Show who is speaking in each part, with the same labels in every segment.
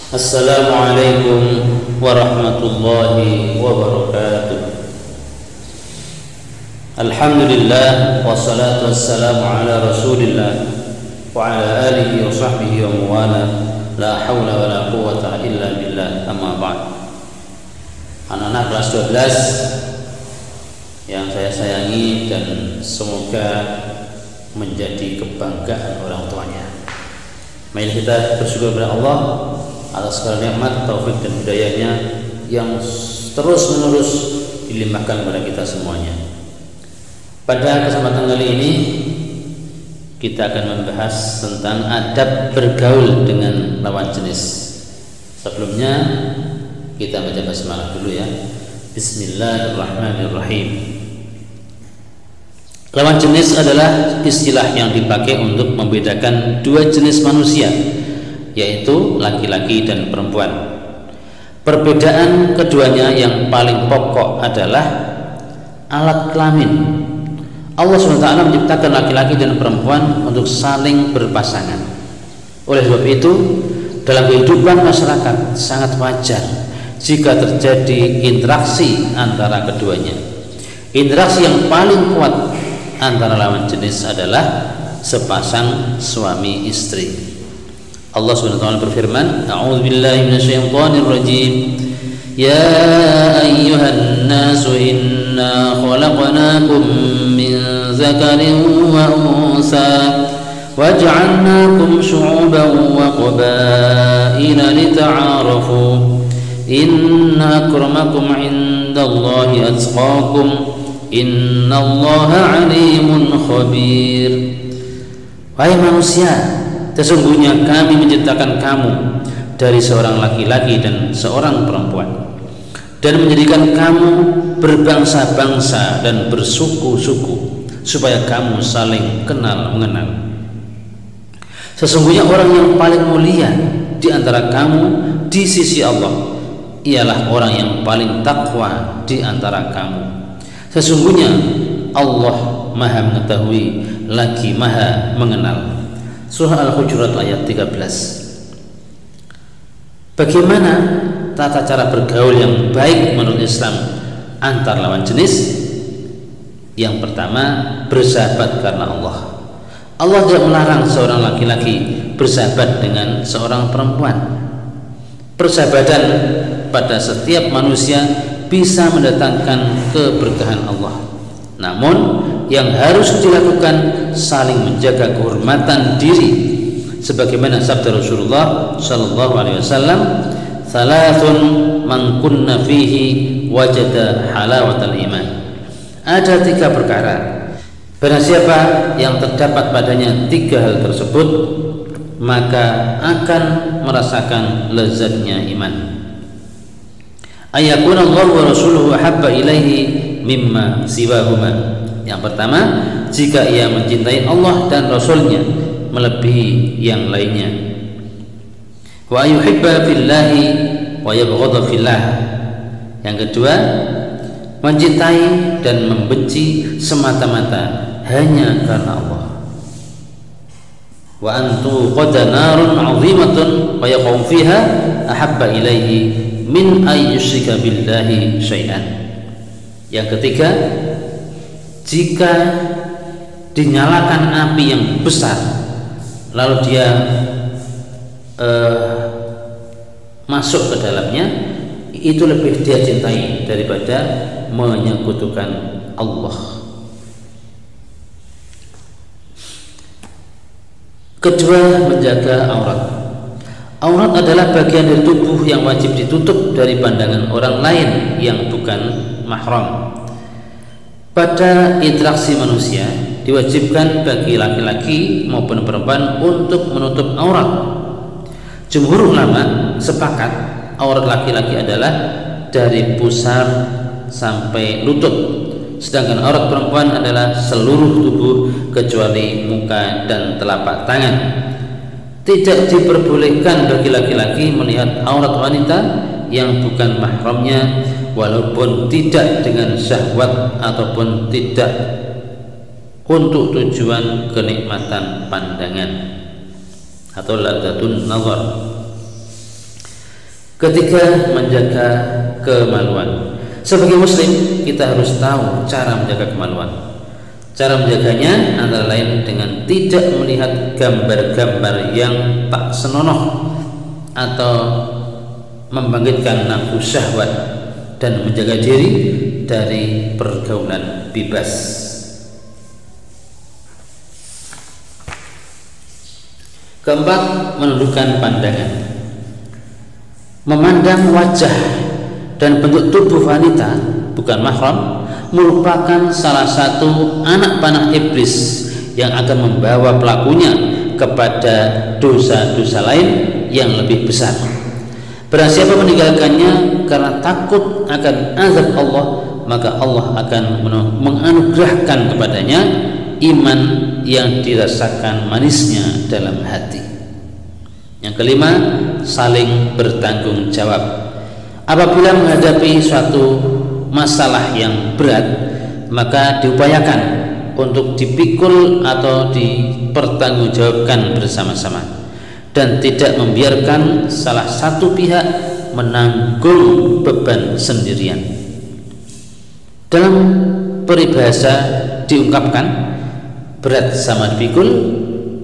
Speaker 1: Assalamualaikum warahmatullahi wabarakatuh. Alhamdulillah wassalatu wassalamu ala Rasulillah wa ala alihi wa sahbihi wa muwala. La haula wa la quwwata illa billah. Amma ba'd. Anak-anak kelas 12 yang saya sayangi dan semoga menjadi kebanggaan orang tuanya. Mari kita bersyukur kepada Allah atas segala nikmat, taufik dan hidayahnya yang terus menerus dilimpahkan kepada kita semuanya. Pada kesempatan kali ini kita akan membahas tentang adab bergaul dengan lawan jenis. Sebelumnya kita baca basmalah dulu ya. Bismillahirrahmanirrahim. Lawan jenis adalah istilah yang dipakai untuk membedakan dua jenis manusia, yaitu laki-laki dan perempuan. Perbedaan keduanya yang paling pokok adalah alat kelamin. Allah SWT menciptakan laki-laki dan perempuan untuk saling berpasangan. Oleh sebab itu, dalam kehidupan masyarakat sangat wajar jika terjadi interaksi antara keduanya. Interaksi yang paling kuat antara lawan jenis adalah sepasang suami istri. Allah SWT berfirman, A'udzubillahi minasyaitonir rajim. Ya ayyuhan nasu inna khalaqnakum min zakarin wa unsa waj'alnakum syu'uban wa qabaila lita'arafu inna akramakum 'indallahi atqakum innallaha 'alimun khabir. Wahai manusia, sesungguhnya kami menciptakan kamu dari seorang laki-laki dan seorang perempuan, dan menjadikan kamu berbangsa-bangsa dan bersuku-suku supaya kamu saling kenal mengenal. Sesungguhnya orang yang paling mulia di antara kamu di sisi Allah ialah orang yang paling takwa di antara kamu. Sesungguhnya Allah Maha mengetahui lagi Maha mengenal. Surah Al-Hujurat ayat 13. Bagaimana tata cara bergaul yang baik menurut Islam antar lawan jenis? Yang pertama, bersahabat karena Allah. Allah tidak melarang seorang laki-laki bersahabat dengan seorang perempuan. Persahabatan pada setiap manusia bisa mendatangkan keberkahan Allah. Namun yang harus dilakukan saling menjaga kehormatan diri, sebagaimana sabda Rasulullah sallallahu alaihi wasallam, "Thalathun man kunna fihi wajada halawatal iman." Ada 3 perkara, barang siapa yang terdapat padanya 3 hal tersebut, maka akan merasakan lezatnya iman. Ayakuna Allah wa rasuluhu habba ilaihi mimma siwahuma. Yang pertama, jika ia mencintai Allah dan Rasulnya melebihi yang lainnya. Wa yuhibba fillahi wa yabghadha fillah. Yang kedua, mencintai dan membenci semata-mata hanya karena Allah. Wa antu qada narun 'azimatun wa yaqum fiha ahabba ilaihi min ayyushrika billahi syai'an. Yang ketiga, jika dinyalakan api yang besar lalu dia masuk ke dalamnya, itu lebih dia cintai daripada menyekutukan Allah. Kedua, menjaga aurat. Aurat adalah bagian dari tubuh yang wajib ditutup dari pandangan orang lain yang bukan mahram. Pada interaksi manusia diwajibkan bagi laki-laki maupun perempuan untuk menutup aurat. Jumhur ulama sepakat aurat laki-laki adalah dari pusar sampai lutut, sedangkan aurat perempuan adalah seluruh tubuh kecuali muka dan telapak tangan. Tidak diperbolehkan bagi laki-laki melihat aurat wanita yang bukan mahramnya, walaupun tidak dengan syahwat ataupun tidak untuk tujuan kenikmatan pandangan atau ladzatun nazar. Ketiga, menjaga kemaluan. Sebagai muslim kita harus tahu cara menjaga kemaluan. Cara menjaganya antara lain dengan tidak melihat gambar-gambar yang tak senonoh atau membangkitkan nafsu syahwat, dan menjaga diri dari pergaulan bebas. Keempat, menundukkan pandangan. Memandang wajah dan bentuk tubuh wanita bukan mahram merupakan salah satu anak panah iblis yang akan membawa pelakunya kepada dosa-dosa lain yang lebih besar. Barang siapa meninggalkannya karena takut akan azab Allah, maka Allah akan menganugerahkan kepadanya iman yang dirasakan manisnya dalam hati. Yang kelima, saling bertanggung jawab. Apabila menghadapi suatu masalah yang berat, maka diupayakan untuk dipikul atau dipertanggungjawabkan bersama-sama, dan tidak membiarkan salah satu pihak menanggung beban sendirian. Dalam peribahasa diungkapkan, berat sama dipikul,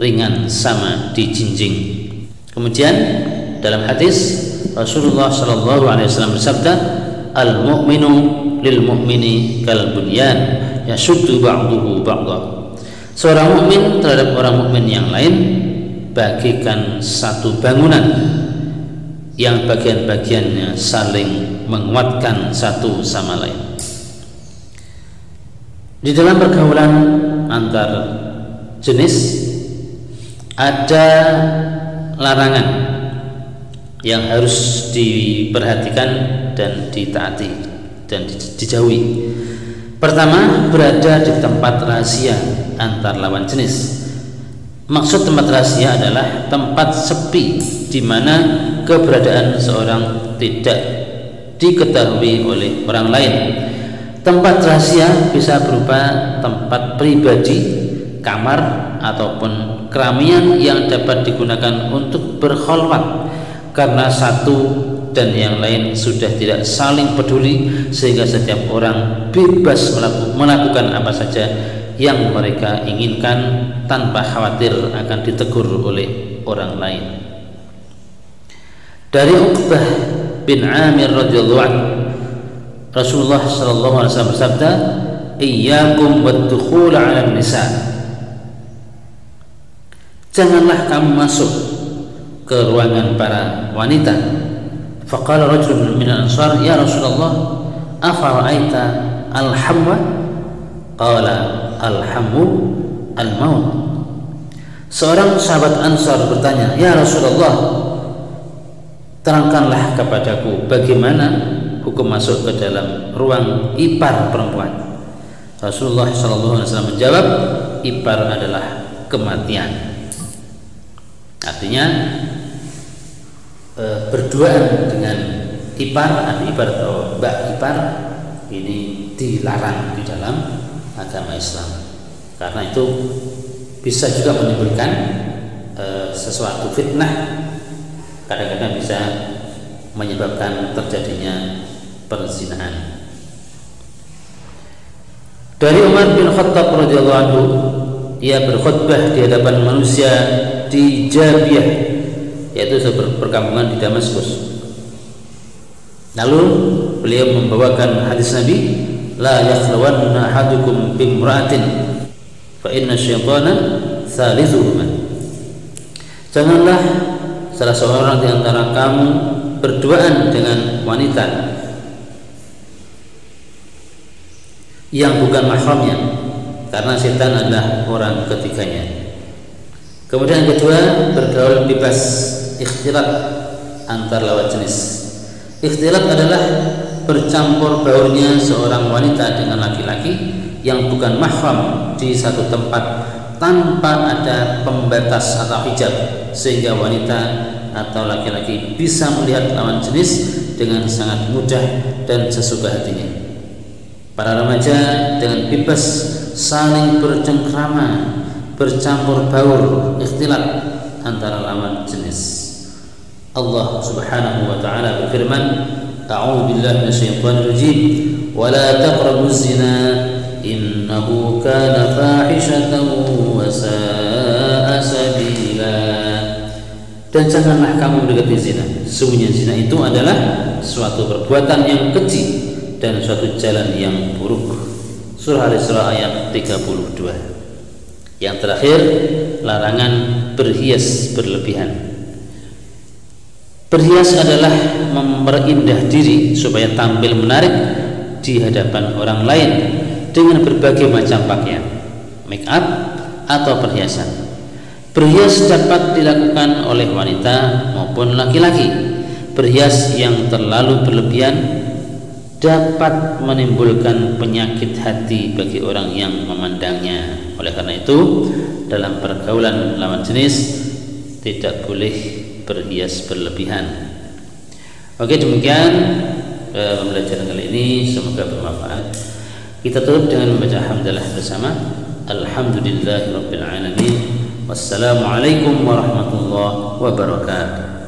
Speaker 1: ringan sama dijinjing. Kemudian dalam hadis Rasulullah Shallallahu Alaihi Wasallam bersabda, al-mu'minu lil mu'mini kal bunyan yashuddu ba'duhu ba'dah. Seorang mukmin terhadap orang mukmin yang lain bagikan satu bangunan yang bagian-bagiannya saling menguatkan satu sama lain. Di dalam pergaulan antar jenis ada larangan yang harus diperhatikan dan ditaati dan dijauhi. Pertama, berada di tempat rahasia antar lawan jenis. Maksud tempat rahasia adalah tempat sepi di mana keberadaan seorang tidak diketahui oleh orang lain. Tempat rahasia bisa berupa tempat pribadi, kamar, ataupun keramaian yang dapat digunakan untuk berkholwat karena satu dan yang lain sudah tidak saling peduli, sehingga setiap orang bebas melakukan apa saja yang mereka inginkan tanpa khawatir akan ditegur oleh orang lain. Dari Uqbah bin Amir radhiyallahu anhu, Rasulullah sallallahu alaihi wasallam bersabda, "Iyyakum wad-dukhul 'ala nisa." Janganlah kamu masuk ke ruangan para wanita. Faqala rajulun min al-ansar, "Ya Rasulullah, afara'aita al-hamwa?" Qala, "Al-hamu al-maut." Seorang sahabat Ansar bertanya, "Ya Rasulullah, terangkanlah kepadaku bagaimana hukum masuk ke dalam ruang ipar perempuan." Rasulullah SAW menjawab, "Ipar adalah kematian." Artinya berduaan dengan ipar, adik ipar atau mbak ipar ini dilarang di dalam agama Islam, karena itu bisa juga menimbulkan sesuatu fitnah, kadang-kadang bisa menyebabkan terjadinya perzinahan. Dari Umar bin Khattab radhiyallahu anhu, ia berkhutbah di hadapan manusia di Jabiyah, yaitu sebuah perkampungan di Damaskus. Lalu beliau membawakan hadis Nabi, "La yakhlawanna ahadukum bimra'atin fa inna syaitana thalithuhuma." Janganlah salah seorang di antara kamu berduaan dengan wanita yang bukan mahramnya, karena setan adalah orang ketiganya. Kemudian yang kedua, bergaul bebas, ikhtilat antar lawan jenis. Ikhtilat adalah bercampur baurnya seorang wanita dengan laki-laki yang bukan mahram di satu tempat tanpa ada pembatas atau hijab, sehingga wanita atau laki-laki bisa melihat lawan jenis dengan sangat mudah dan sesuka hatinya. Para remaja dengan bebas saling bercengkrama, bercampur baur, ikhtilat antara lawan jenis. Allah Subhanahu wa taala berfirman, A'udzu billahi minasyaitonir rajim, wa la taqrabuz zina innahu kana fahishatan wa sa'a sabila. Dan janganlah kamu mendekati zina. Sesungguhnya zina itu adalah suatu perbuatan yang keji dan suatu jalan yang buruk. Surah Al-Isra ayat 32. Yang terakhir, larangan berhias berlebihan. Berhias adalah memperindah diri supaya tampil menarik di hadapan orang lain dengan berbagai macam pakaian, make up atau perhiasan. Berhias dapat dilakukan oleh wanita maupun laki-laki. Berhias yang terlalu berlebihan dapat menimbulkan penyakit hati bagi orang yang memandangnya. Oleh karena itu, dalam pergaulan lawan jenis tidak boleh berhias berlebihan. Oke, demikian pembelajaran kali ini, semoga bermanfaat. Kita tutup dengan membaca hamdalah bersama. Alhamdulillahirabbil alamin. Wassalamualaikum warahmatullahi wabarakatuh.